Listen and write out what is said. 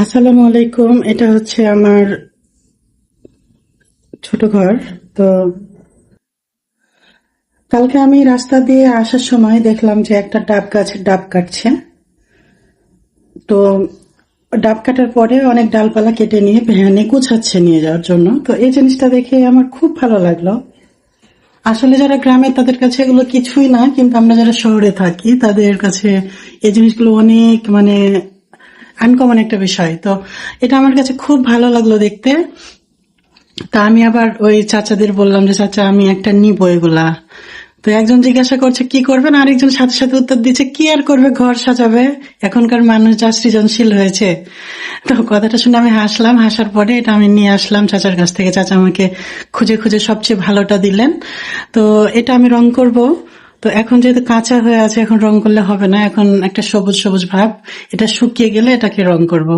আসসালামু আলাইকুম। এটা হচ্ছে আমার ছোট ঘর। তো কালকে আমি রাস্তা দিয়ে আসার সময় দেখলাম যে একটা ডাব গাছের ডাব কাটছে। তো ডাব কাটার পরে অনেক ডালপালা কেটে নিয়ে ভ্যানে গুছাচ্ছে নিয়ে যাওয়ার জন্য। তো এই জিনিসটা দেখে আমার খুব ভালো লাগলো। আসলে যারা গ্রামে তাদের কাছে এগুলো কিছুই না, কিন্তু আমরা যারা শহরে থাকি তাদের কাছে এই জিনিসগুলো অনেক আনকমন একটা বিষয়। তো এটা আমার কাছে খুব ভালো লাগলো দেখতে। তা আমি আবার ওই চাচাদের বললাম যে চাচা আমি একটা নিবো এগুলা। তো একজন জিজ্ঞাসা করছে কি করবেন, আরেকজন সাথে সাথে উত্তর দিচ্ছে কি আর করবে, ঘর সাজাবে। এখনকার মানুষ যা সৃজনশীল হয়েছে। তো কথাটা শুনে আমি হাসলাম, হাসার পরে এটা আমি নিয়ে আসলাম চাচার কাছ থেকে। চাচা আমাকে খুঁজে খুঁজে সবচেয়ে ভালোটা দিলেন। তো এটা আমি রং করব। তো এখন যেহেতু কাঁচা হয়ে আছে, এখন রং করলে হবে না, এখন একটা সবুজ সবুজ ভাব, এটা শুকিয়ে গেলে এটাকে রং করব।